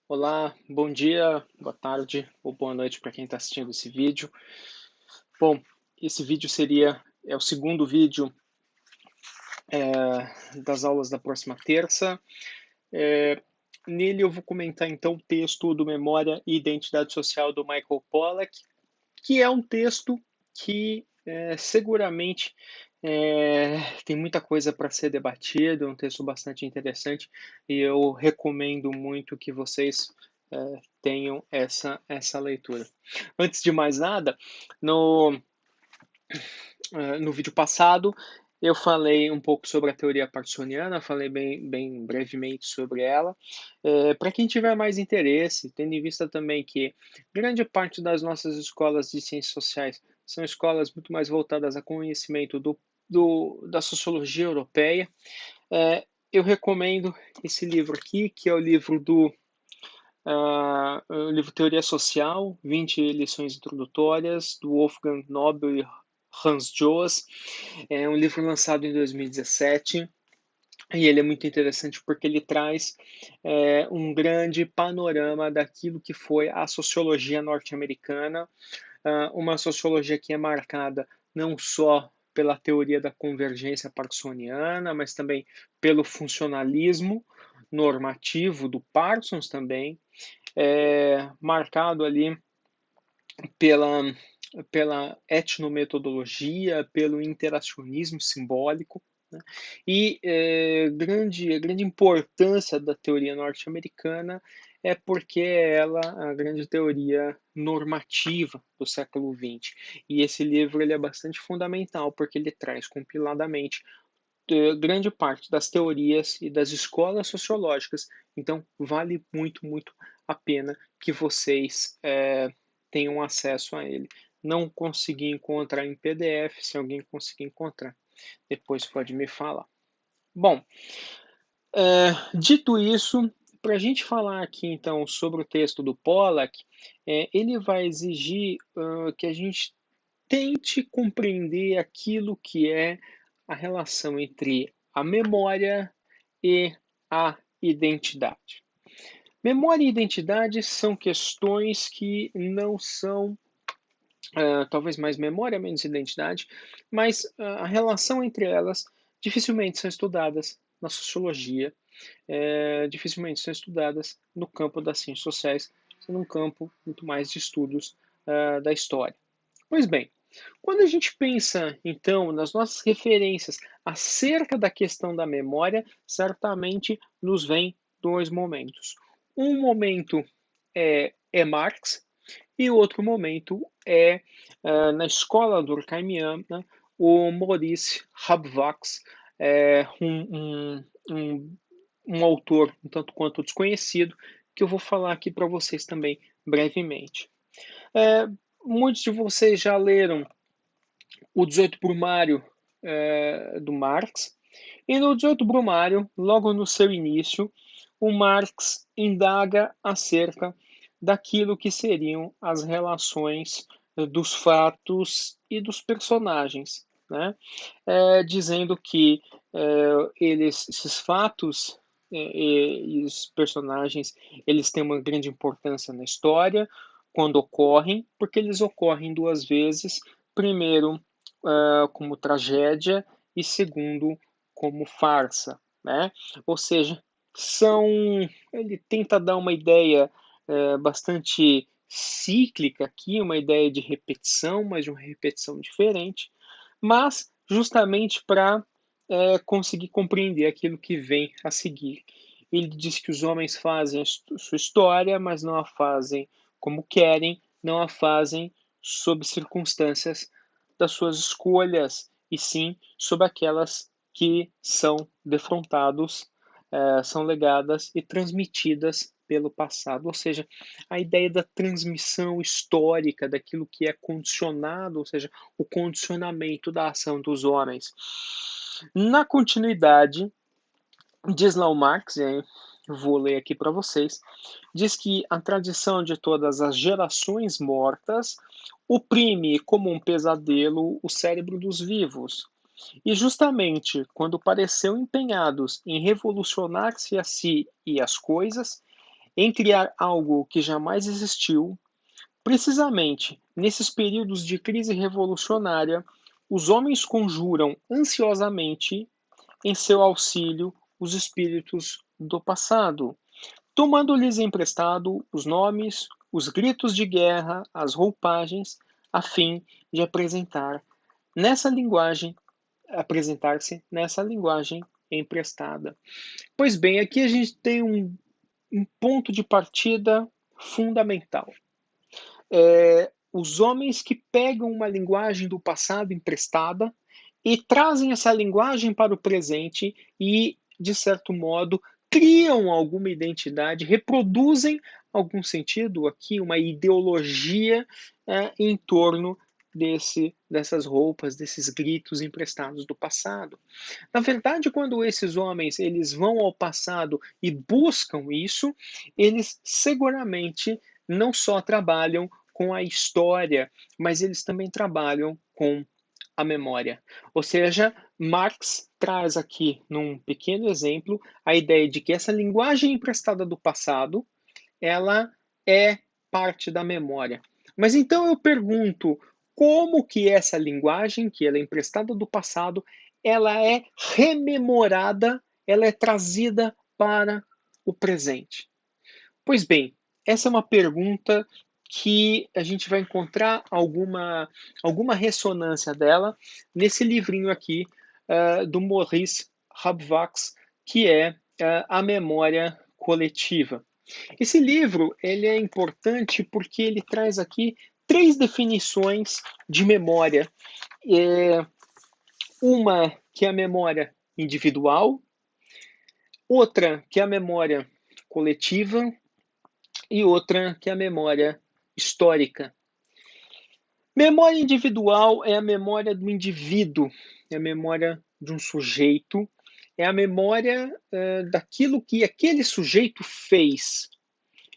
Olá, bom dia, boa tarde ou boa noite para quem está assistindo esse vídeo. Bom, esse vídeo é o segundo vídeo das aulas da próxima terça. É, Nele eu vou comentar então o texto do Memória e Identidade Social do Michael Pollack, que é um texto que seguramente tem muita coisa para ser debatida, é um texto bastante interessante e eu recomendo muito que vocês tenham essa leitura. Antes de mais nada, no, no vídeo passado eu falei um pouco sobre a teoria parkinsoniana, falei bem brevemente sobre ela. Para quem tiver mais interesse, tendo em vista também que grande parte das nossas escolas de ciências sociais são escolas muito mais voltadas a conhecimento da sociologia europeia, eu recomendo esse livro aqui, que é o livro o livro Teoria Social, 20 lições introdutórias, do Wolfgang Nobel e Hans Joas. É um livro lançado em 2017 e ele é muito interessante porque ele traz um grande panorama daquilo que foi a sociologia norte-americana, uma sociologia que é marcada não só pela teoria da convergência parkinsoniana, mas também pelo funcionalismo normativo do Parsons também, marcado ali pela, pela etnometodologia, pelo interacionismo simbólico, né? E a grande importância da teoria norte-americana é porque é ela a grande teoria normativa do século XX. E esse livro ele é bastante fundamental porque ele traz compiladamente grande parte das teorias e das escolas sociológicas. Então, vale muito a pena que vocês tenham acesso a ele. Não consegui encontrar em PDF, se alguém conseguir encontrar, depois pode me falar. Bom, dito isso, para a gente falar aqui então sobre o texto do Pollack, ele vai exigir que a gente tente compreender aquilo que é a relação entre a memória e a identidade. Memória e identidade são questões que não são, talvez mais memória, menos identidade, mas a relação entre elas dificilmente são estudadas na sociologia, dificilmente são estudadas no campo das ciências sociais, sendo um campo muito mais de estudos da história. Pois bem, quando a gente pensa, então, nas nossas referências acerca da questão da memória, certamente nos vem dois momentos. Um momento é Marx e o outro momento é, na escola durkheimiana, o Maurice Habwachs, um autor um tanto quanto desconhecido, que eu vou falar aqui para vocês também brevemente. É, Muitos de vocês já leram o 18 Brumário do Marx, e no 18 Brumário, logo no seu início, o Marx indaga acerca daquilo que seriam as relações dos fatos e dos personagens, né? Dizendo que esses fatos e os personagens eles têm uma grande importância na história quando ocorrem, porque eles ocorrem duas vezes. Primeiro, como tragédia e segundo, como farsa, né? Ou seja, são ele tenta dar uma ideia bastante cíclica aqui, uma ideia de repetição, mas de uma repetição diferente, mas justamente para conseguir compreender aquilo que vem a seguir. Ele diz que os homens fazem a sua história, mas não a fazem como querem, não a fazem sob circunstâncias das suas escolhas, e sim sob aquelas que são defrontados, são legadas e transmitidas pelo passado, ou seja, a ideia da transmissão histórica daquilo que é condicionado, ou seja, o condicionamento da ação dos homens. Na continuidade, diz lá o Marx, e aí vou ler aqui para vocês, diz que a tradição de todas as gerações mortas oprime como um pesadelo o cérebro dos vivos. E justamente quando pareceu empenhados em revolucionar-se a si e as coisas, em criar algo que jamais existiu. Precisamente nesses períodos de crise revolucionária, os homens conjuram ansiosamente em seu auxílio os espíritos do passado, tomando-lhes emprestado os nomes, os gritos de guerra, as roupagens, a fim de nessa linguagem, apresentar-se nessa linguagem emprestada. Pois bem, aqui a gente tem um ponto de partida fundamental. Os homens que pegam uma linguagem do passado emprestada e trazem essa linguagem para o presente e, de certo modo, criam alguma identidade, reproduzem algum sentido aqui, uma ideologia em torno dessas roupas, desses gritos emprestados do passado. Na verdade, quando esses homens eles vão ao passado e buscam isso, eles seguramente não só trabalham com a história, mas eles também trabalham com a memória. Ou seja, Marx traz aqui, num pequeno exemplo, a ideia de que essa linguagem emprestada do passado, ela é parte da memória. Mas então eu pergunto, como que essa linguagem, que ela é emprestada do passado, ela é rememorada, ela é trazida para o presente? Pois bem, essa é uma pergunta que a gente vai encontrar alguma ressonância dela nesse livrinho aqui do Maurice Habvacks, que é A Memória Coletiva. Esse livro ele é importante porque ele traz aqui três definições de memória. Uma que é a memória individual, outra que é a memória coletiva e outra que é a memória histórica. Memória individual é a memória do indivíduo, é a memória de um sujeito, é a memória daquilo que aquele sujeito fez.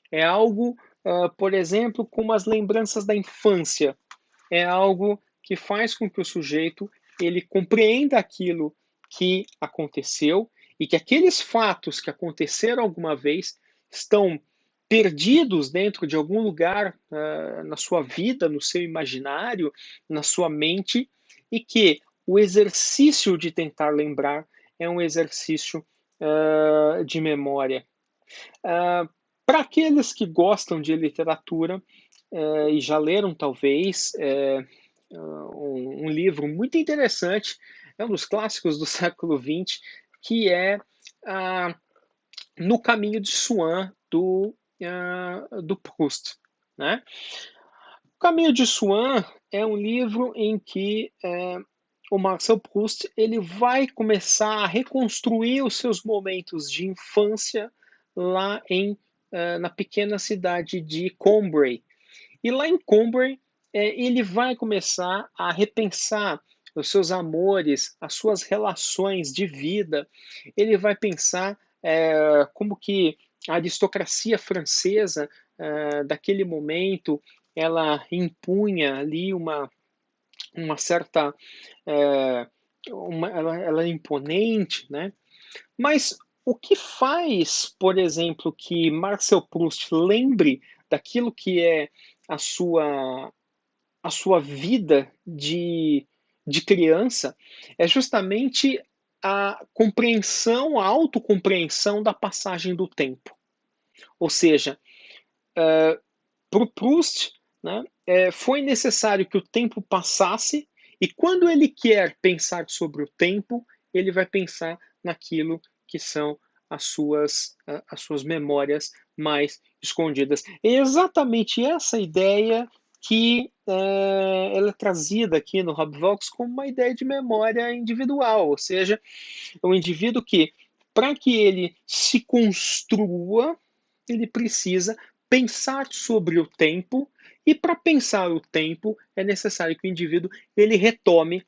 É algo, por exemplo, como as lembranças da infância. É algo que faz com que o sujeito ele compreenda aquilo que aconteceu e que aqueles fatos que aconteceram alguma vez estão perdidos dentro de algum lugar na sua vida, no seu imaginário, na sua mente, e que o exercício de tentar lembrar é um exercício de memória. Para aqueles que gostam de literatura e já leram talvez um livro muito interessante, é um dos clássicos do século XX, que é No Caminho de Swan, do Proust. Né? O Caminho de Swan é um livro em que o Marcel Proust ele vai começar a reconstruir os seus momentos de infância lá na pequena cidade de Combray. E lá em Combray, ele vai começar a repensar os seus amores, as suas relações de vida. Ele vai pensar como que a aristocracia francesa daquele momento ela impunha ali uma certa ela é imponente, né? Mas o que faz, por exemplo, que Marcel Proust lembre daquilo que é a sua, a sua vida de criança é justamente a compreensão, a autocompreensão da passagem do tempo. Ou seja, para o Proust, né, foi necessário que o tempo passasse e quando ele quer pensar sobre o tempo, ele vai pensar naquilo que são as suas memórias mais escondidas. É exatamente essa ideia que ela é trazida aqui no Hobvox como uma ideia de memória individual, ou seja, é um indivíduo que, para que ele se construa, ele precisa pensar sobre o tempo e para pensar o tempo é necessário que o indivíduo ele retome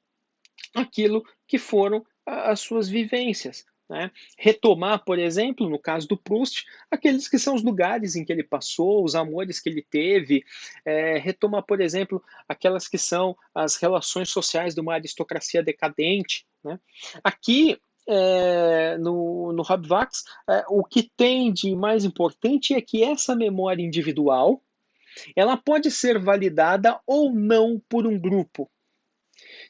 aquilo que foram as suas vivências. Né? Retomar, por exemplo, no caso do Proust, aqueles que são os lugares em que ele passou, os amores que ele teve, retomar, por exemplo, aquelas que são as relações sociais de uma aristocracia decadente. Né? Aqui no Hobvax, o que tem de mais importante é que essa memória individual, ela pode ser validada ou não por um grupo.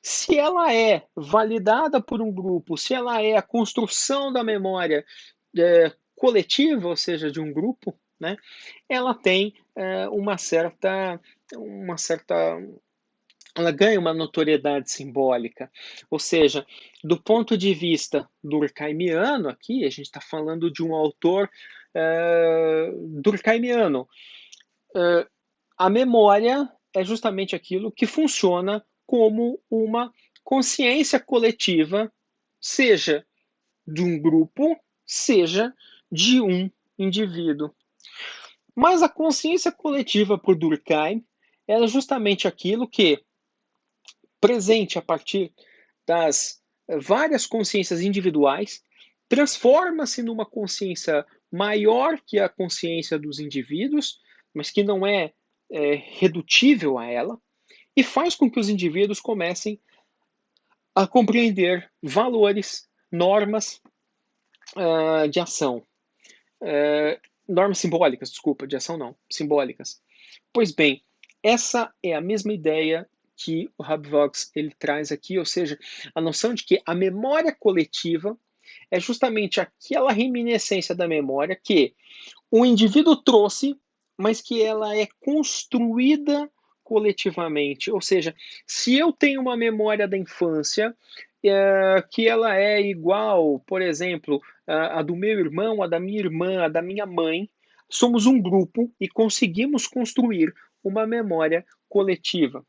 Se ela é validada por um grupo, se ela é a construção da memória coletiva, ou seja, de um grupo, né, ela tem uma certa ela ganha uma notoriedade simbólica. Ou seja, do ponto de vista durkheimiano, aqui a gente está falando de um autor durkheimiano. A memória é justamente aquilo que funciona como uma consciência coletiva, seja de um grupo, seja de um indivíduo. Mas a consciência coletiva por Durkheim era justamente aquilo que, presente a partir das várias consciências individuais, transforma-se numa consciência maior que a consciência dos indivíduos, mas que não é redutível a ela, e faz com que os indivíduos comecem a compreender valores, normas de ação, normas simbólicas, desculpa, de ação não, simbólicas. Pois bem, essa é a mesma ideia que o Hobvox ele traz aqui, ou seja, a noção de que a memória coletiva é justamente aquela reminiscência da memória que o indivíduo trouxe, mas que ela é construída coletivamente. Ou seja, se eu tenho uma memória da infância que ela é igual, por exemplo, a do meu irmão, a da minha irmã, a da minha mãe, somos um grupo e conseguimos construir uma memória coletiva.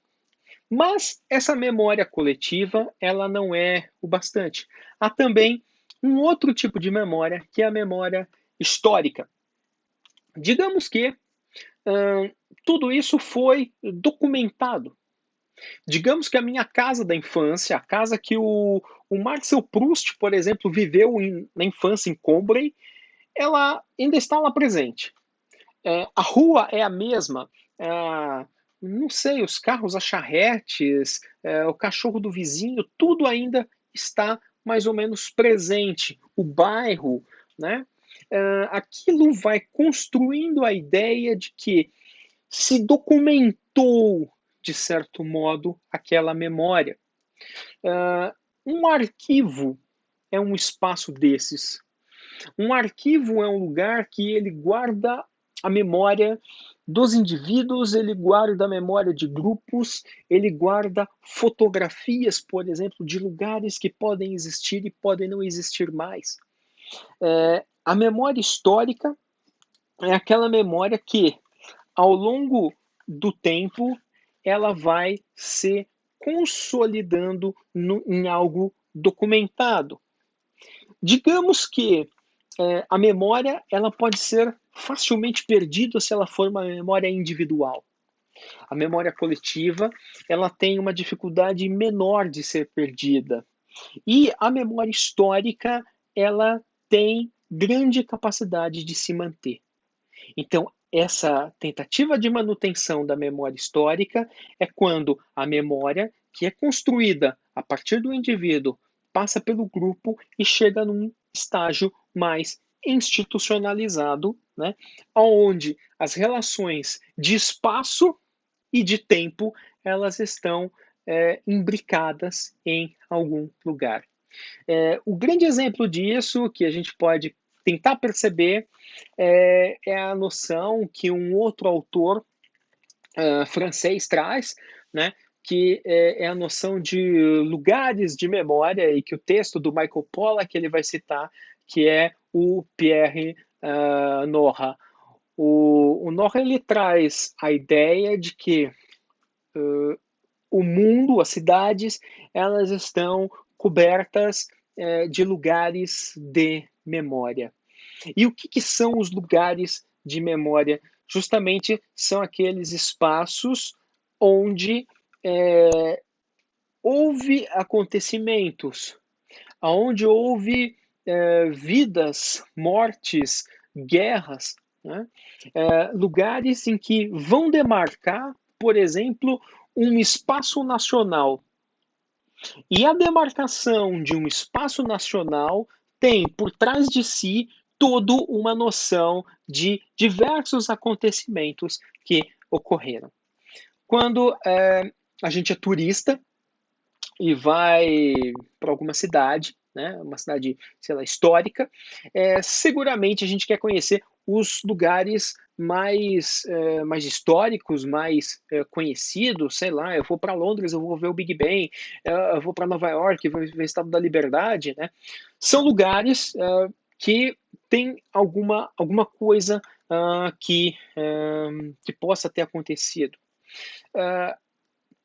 Mas essa memória coletiva, ela não é o bastante. Há também um outro tipo de memória, que é a memória histórica. Digamos que tudo isso foi documentado. Digamos que a minha casa da infância, a casa que o Marcel Proust, por exemplo, viveu na infância em Combray, ela ainda está lá presente. A rua é a mesma, não sei, os carros, as charretes, o cachorro do vizinho, tudo ainda está mais ou menos presente. O bairro, né? Aquilo vai construindo a ideia de que se documentou, de certo modo, aquela memória. Um arquivo é um espaço desses. Um arquivo é um lugar que ele guarda a memória dos indivíduos, ele guarda a memória de grupos, ele guarda fotografias, por exemplo, de lugares que podem existir e podem não existir mais. A memória histórica é aquela memória que, ao longo do tempo, ela vai se consolidando em algo documentado. Digamos que a memória ela pode ser facilmente perdida se ela for uma memória individual. A memória coletiva ela tem uma dificuldade menor de ser perdida. E a memória histórica ela tem grande capacidade de se manter. Então, essa tentativa de manutenção da memória histórica é quando a memória, que é construída a partir do indivíduo, passa pelo grupo e chega num estágio mais institucionalizado, né, onde as relações de espaço e de tempo elas estão imbricadas em algum lugar. O grande exemplo disso que a gente pode tentar perceber é a noção que um outro autor francês traz, né, que é a noção de lugares de memória e que o texto do Michael Pollack ele vai citar, que é o Pierre Nora. O Nora ele traz a ideia de que o mundo, as cidades, elas estão cobertas de lugares de memória. E o que são os lugares de memória? Justamente são aqueles espaços onde houve acontecimentos, onde houve vidas, mortes, guerras, né? Lugares em que vão demarcar, por exemplo, um espaço nacional. E a demarcação de um espaço nacional tem por trás de si toda uma noção de diversos acontecimentos que ocorreram. Quando a gente é turista e vai para alguma cidade, né, uma cidade, sei lá, histórica, seguramente a gente quer conhecer os lugares mais históricos, mais conhecidos, sei lá, eu vou para Londres, eu vou ver o Big Ben, eu vou para Nova York, vou ver o Estado da Liberdade, né? São lugares que tem alguma coisa que possa ter acontecido.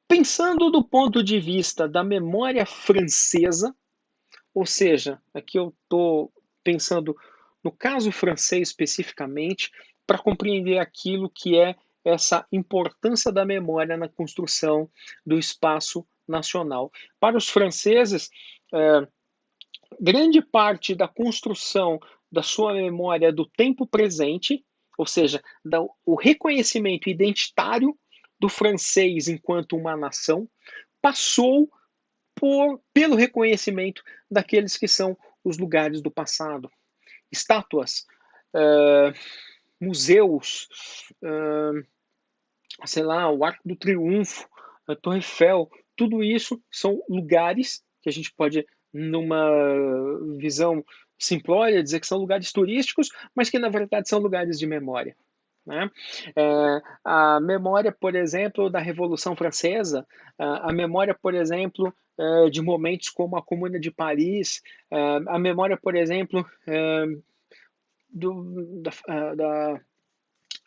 Pensando do ponto de vista da memória francesa, ou seja, aqui eu estou pensando no caso francês especificamente, para compreender aquilo que é essa importância da memória na construção do espaço nacional. Para os franceses, grande parte da construção da sua memória do tempo presente, ou seja, o reconhecimento identitário do francês enquanto uma nação, passou pelo reconhecimento daqueles que são os lugares do passado. Estátuas, museus, sei lá, o Arco do Triunfo, a Torre Eiffel, tudo isso são lugares que a gente pode, numa visão simplória, dizer que são lugares turísticos, mas que na verdade são lugares de memória. Né? A memória, por exemplo, da Revolução Francesa, a memória, por exemplo, de momentos como a Comuna de Paris, a memória, por exemplo,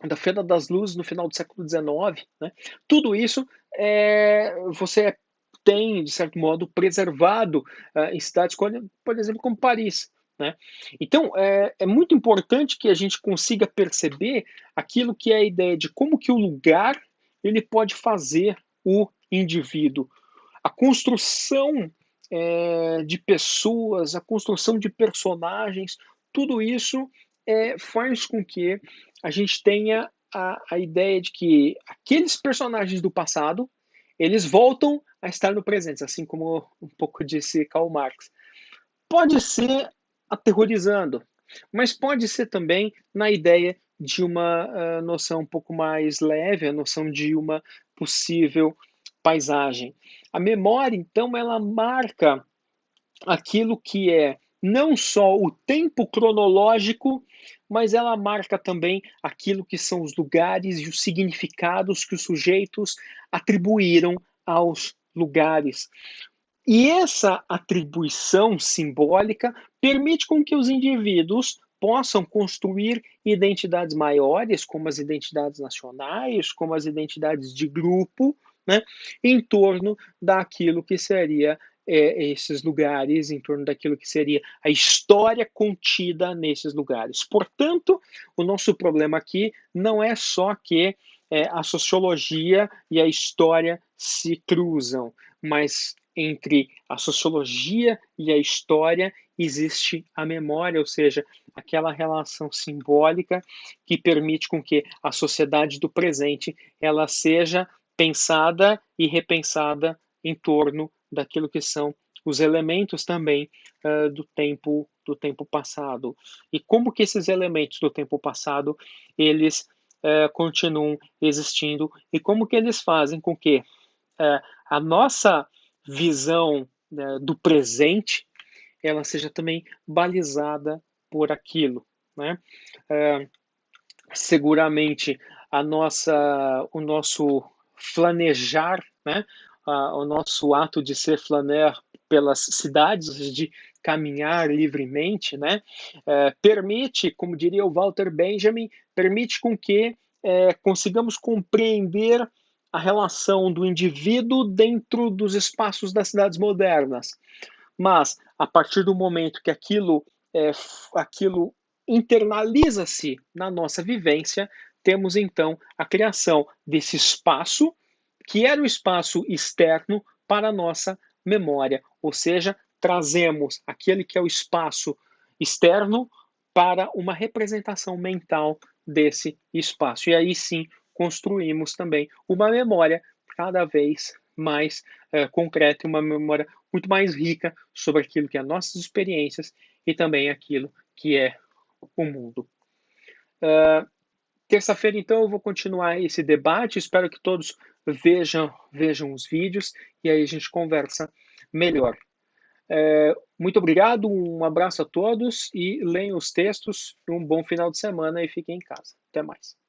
da Feira das Luzes no final do século XIX, né? Tudo isso você tem, de certo modo, preservado em cidades, por exemplo, como Paris. Né? Então, é muito importante que a gente consiga perceber aquilo que é a ideia de como que o lugar ele pode fazer o indivíduo. A construção de pessoas, a construção de personagens, tudo isso faz com que a gente tenha a ideia de que aqueles personagens do passado eles voltam a estar no presente, assim como um pouco disse Karl Marx. Pode ser aterrorizando, mas pode ser também na ideia de uma noção um pouco mais leve, a noção de uma possível paisagem. A memória, então, ela marca aquilo que é não só o tempo cronológico, mas ela marca também aquilo que são os lugares e os significados que os sujeitos atribuíram aos lugares. E essa atribuição simbólica permite com que os indivíduos possam construir identidades maiores, como as identidades nacionais, como as identidades de grupo, né, em torno daquilo que seria esses lugares, em torno daquilo que seria a história contida nesses lugares. Portanto, o nosso problema aqui não é só que a sociologia e a história se cruzam, mas entre a sociologia e a história existe a memória, ou seja, aquela relação simbólica que permite com que a sociedade do presente ela seja pensada e repensada em torno daquilo que são os elementos também do tempo passado. E como que esses elementos do tempo passado eles continuam existindo e como que eles fazem com que a nossa visão do presente ela seja também balizada por aquilo, né? Seguramente o nosso flanejar, né? O nosso ato de ser flaner pelas cidades, de caminhar livremente, né? Permite, como diria o Walter Benjamin, permite com que consigamos compreender a relação do indivíduo dentro dos espaços das cidades modernas. Mas, a partir do momento que aquilo internaliza-se na nossa vivência, temos então a criação desse espaço, que era o espaço externo para a nossa memória, ou seja, trazemos aquele que é o espaço externo para uma representação mental desse espaço. E aí sim construímos também uma memória cada vez mais concreta e uma memória muito mais rica sobre aquilo que é nossas experiências e também aquilo que é o mundo. Terça-feira, então, eu vou continuar esse debate. Espero que todos vejam os vídeos e aí a gente conversa melhor. Muito obrigado, um abraço a todos e leiam os textos. Um bom final de semana e fiquem em casa. Até mais.